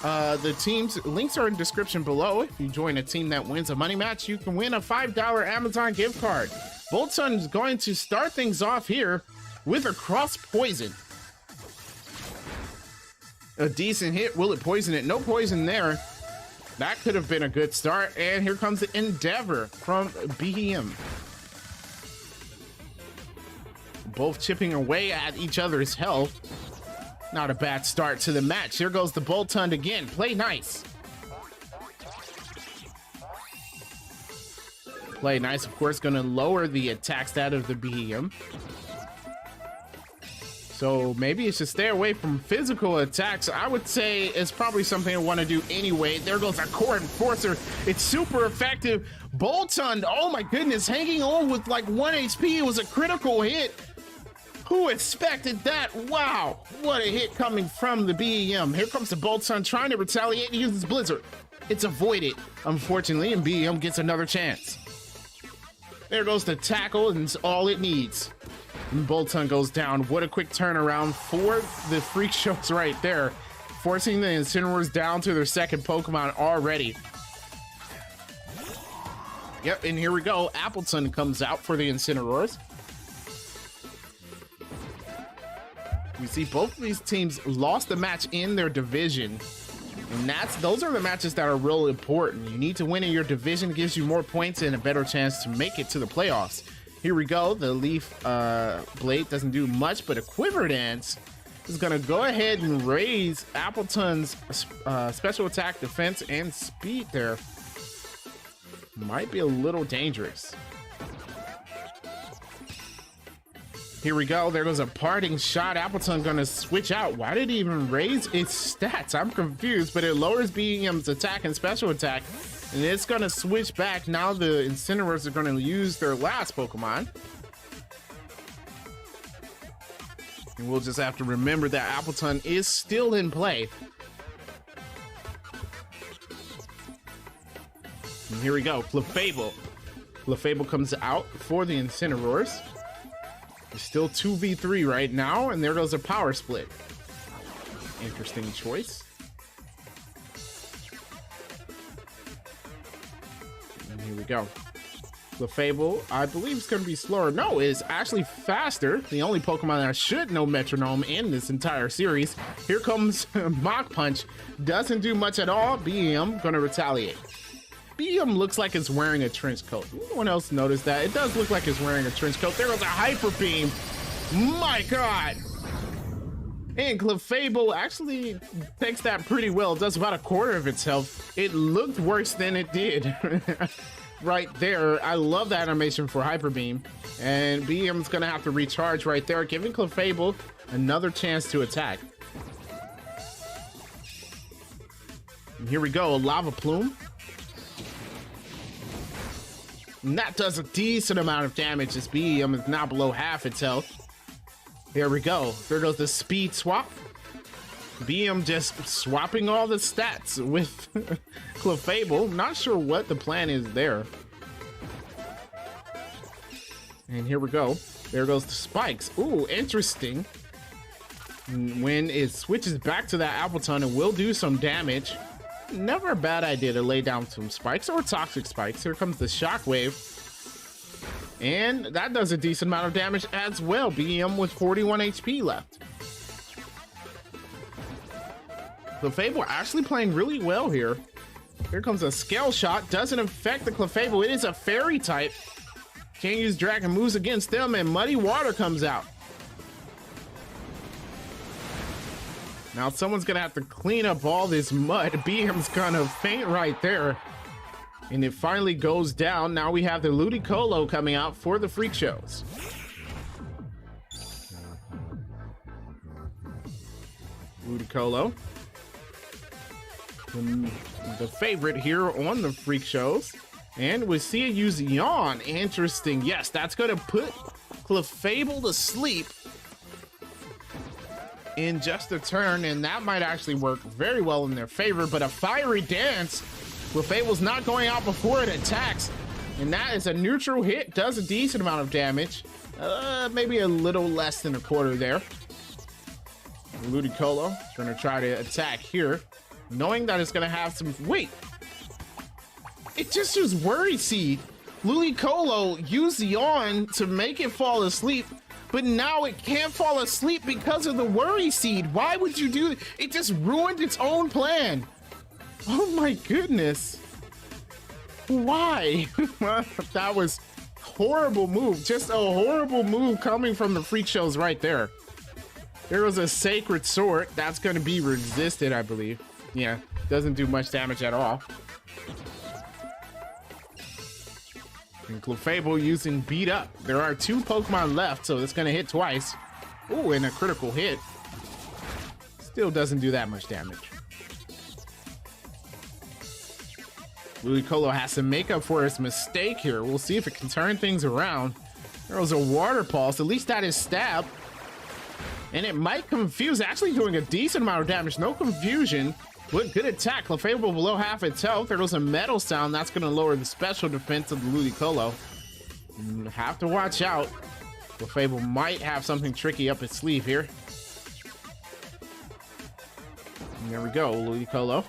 The team's links are in description below. If you join a team that wins a money match, you can win a $5 Amazon gift card. Boltson is going to start things off here with a cross poison. A decent hit. Will it poison it? No poison there. That could have been a good start. And here comes the Endeavor from BM. Both chipping away at each other's health. Not a bad start to the match. Here goes the Boltund again. Play nice. Play nice, of course, going to lower the attack stat of the BM. So maybe it should stay away from physical attacks. I would say it's probably something I want to do anyway. There goes a Core Enforcer. It's super effective. Boltund, oh my goodness, hanging on with like 1 HP. It was a critical hit. Who expected that? Wow, what a hit coming from the BEM. Here comes the Boltund trying to retaliate and uses Blizzard. It's avoided, unfortunately, and BEM gets another chance. There goes the tackle, and it's all it needs. And Boltund goes down. What a quick turnaround for the Freakshows right there, forcing the Incineroars down to their second Pokemon already. Yep, and here we go. Appleton comes out for the Incineroars. We see both of these teams lost the match in their division. And those are the matches that are real important. You need to win in your division. It gives you more points and a better chance to make it to the playoffs. Here we go. The Leaf Blade doesn't do much, but a Quiver Dance is going to go ahead and raise Appleton's special attack, defense, and speed there. Might be a little dangerous. Here we go. There goes a parting shot. Appleton going to switch out. Why did he even raise its stats? I'm confused, but it lowers BEM's attack and special attack. And it's going to switch back. Now the Incineroars are going to use their last Pokemon. And we'll just have to remember that Appleton is still in play. And here we go. Clefable. Clefable comes out for the Incineroars. It's still 2v3 right now, and there goes a power split. Interesting choice. And here we go. Clefable, I believe it's going to be slower. No, it's actually faster. The only Pokemon that should know Metronome in this entire series. Here comes Mach Punch. Doesn't do much at all. BM going to retaliate. BM looks like it's wearing a trench coat. Anyone else noticed that? It does look like it's wearing a trench coat. There goes a Hyper Beam. My God. And Clefable actually takes that pretty well. It does about a quarter of its health. It looked worse than it did. Right there. I love the animation for Hyper Beam. And BM's going to have to recharge right there, giving Clefable another chance to attack. And here we go. A Lava Plume. And that does a decent amount of damage. This BEM is now below half its health. There we go. There goes the speed swap. BM just swapping all the stats with Clefable. Not sure what the plan is there. And here we go. There goes the spikes. Ooh, interesting. When it switches back to that Appleton, it will do some damage. Never a bad idea to lay down some spikes or toxic spikes. Here comes the Shockwave. And that does a decent amount of damage as well. BM with 41 HP left. Clefable actually playing really well here. Here comes a Scale Shot. Doesn't affect the Clefable. It is a fairy type. Can't use Dragon moves against them, and Muddy Water comes out. Now someone's gonna have to clean up all this mud. BM's gonna faint right there. And it finally goes down. Now we have the Ludicolo coming out for the Freakshows. Ludicolo. The favorite here on the Freakshows. And we see it use Yawn. Interesting. Yes, that's gonna put Clefable to sleep in just a turn, and that might actually work very well in their favor. But a Fiery Dance, Clefable's not going out before it attacks, and that is a neutral hit. Does a decent amount of damage, maybe a little less than a quarter there. Ludicolo is going to try to attack here. knowing that it's gonna have some. Wait, it just used Worry Seed. Ludicolo used Yawn to make it fall asleep, but now it can't fall asleep because of the Worry Seed. Why would you do it? It just ruined its own plan. Oh my goodness. Why? That was horrible move. Just a horrible move coming from the Freakshows right there. There was a Sacred Sword. That's going to be resisted, I believe. Yeah, doesn't do much damage at all. And Clefable using Beat Up. There are 2 Pokemon left, so it's going to hit twice. Ooh, and a critical hit. Still doesn't do that much damage. Ludicolo has to make up for his mistake here. We'll see if it can turn things around. There was a Water Pulse. At least that is Stab. And it might confuse. Actually doing a decent amount of damage. No confusion. But good attack. Clefable below half its health. There was a Metal Sound. That's going to lower the special defense of the Ludicolo. Have to watch out. Clefable might have something tricky up its sleeve here. And there we go, Ludicolo.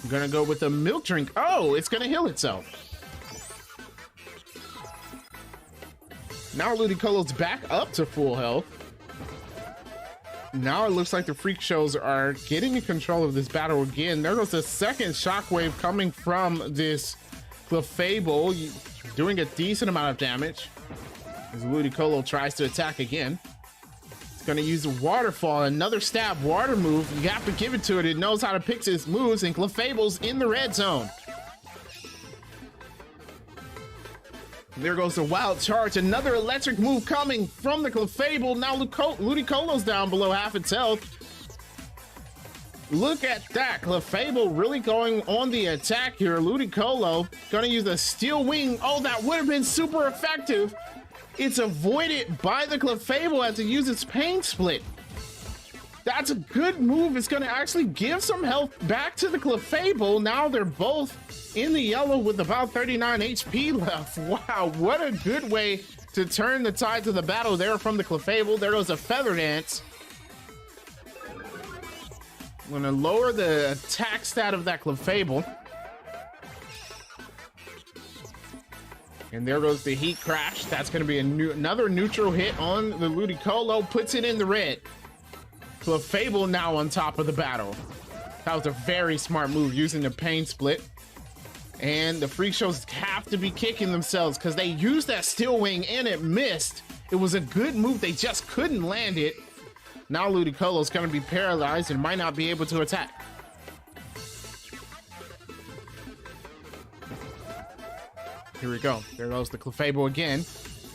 I'm gonna go with a Milk Drink. Oh, it's gonna heal itself. Now Ludicolo's back up to full health. Now it looks like the Freakshows are getting in control of this battle again. There goes the second Shockwave coming from this Clefable, doing a decent amount of damage as Ludicolo tries to attack again. Gonna use a Waterfall, another Stab water move. You have to give it to it. It knows how to pick its moves, and Clefable's in the red zone. There goes the Wild Charge. Another electric move coming from the Clefable. Now Ludicolo's down below half its health. Look at that. Clefable really going on the attack here. Ludicolo gonna use a Steel Wing. Oh, that would have been super effective. It's avoided by the Clefable as it uses Pain Split. That's a good move. It's going to actually give some health back to the Clefable. Now they're both in the yellow with about 39 HP left. Wow, what a good way to turn the tide of the battle there from the Clefable. There goes a Feather Dance. I'm going to lower the attack stat of that Clefable. And there goes the Heat Crash. That's going to be another neutral hit on the Ludicolo. Puts it in the red. Clefable now on top of the battle. That was a very smart move using the Pain Split. And the Freakshows have to be kicking themselves because they used that Steel Wing and it missed. It was a good move. They just couldn't land it. Now Ludicolo's going to be paralyzed and might not be able to attack. Here we go. There goes the Clefable again.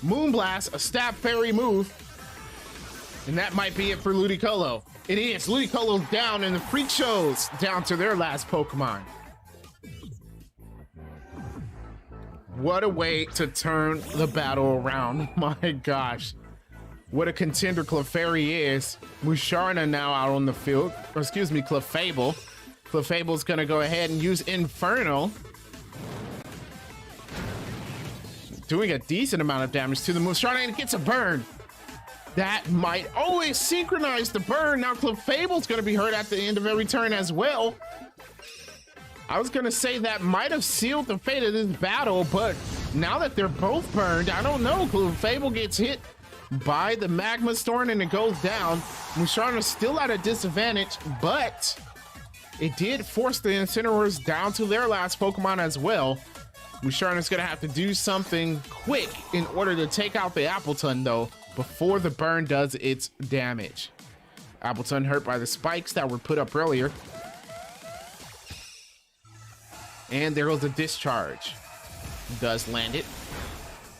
Moonblast, a Stab Fairy move. And that might be it for Ludicolo. It is. Ludicolo's down and the Freakshows down to their last Pokemon. What a way to turn the battle around. My gosh. What a contender Clefairy is. Musharna now out on the field. Or excuse me, Clefable. Clefable's gonna go ahead and use Inferno. Doing a decent amount of damage to the Musharna, and it gets a burn. That might always synchronize the burn. Now Clefable's gonna be hurt at the end of every turn as well. I was gonna say that might have sealed the fate of this battle, but now that they're both burned, I don't know. Clefable gets hit by the Magma Storm and it goes down. Musharna's still at a disadvantage, but it did force the Incineroars down to their last Pokemon as well. Musharna's gonna have to do something quick in order to take out the Appleton though, before the burn does its damage. Appleton hurt by the spikes that were put up earlier. And there goes the Discharge. Does land it.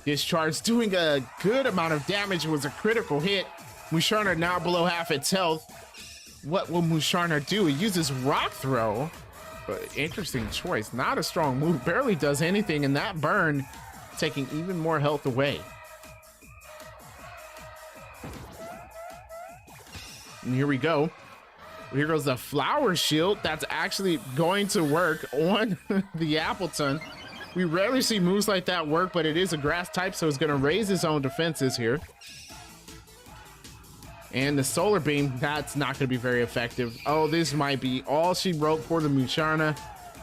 Discharge doing a good amount of damage. It was a critical hit. Musharna now below half its health. What will Musharna do? He uses Rock Throw. But interesting choice. Not a strong move. Barely does anything. And that burn taking even more health away. And here we go. Here goes the Flower Shield. That's actually going to work on the Appleton. We rarely see moves like that work, but it is a grass type, so it's going to raise its own defenses here. And the Solar Beam, that's not going to be very effective. Oh, this might be all she wrote for the Musharna.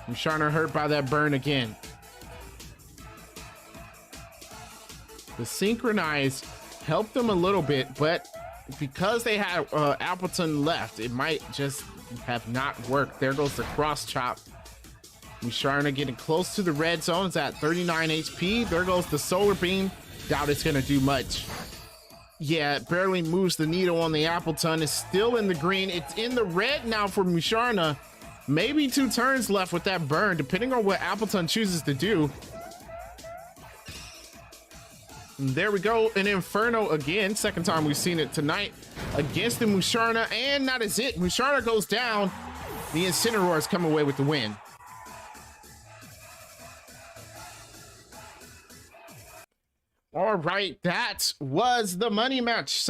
Musharna hurt by that burn again. The Synchronize helped them a little bit, but because they had Appleton left, it might just have not worked. There goes the Cross Chop. Musharna getting close to the red zone. It's at 39 HP. There goes the Solar Beam. Doubt it's going to do much. Yeah, it barely moves the needle on the Appleton. It's still in the green. It's in the red now for Musharna. Maybe 2 turns left with that burn, depending on what Appleton chooses to do. And there we go, an Inferno again. Second time we've seen it tonight against the Musharna. And that is it. Musharna goes down. The Incineroars come away with the win. All right, that was the money match. So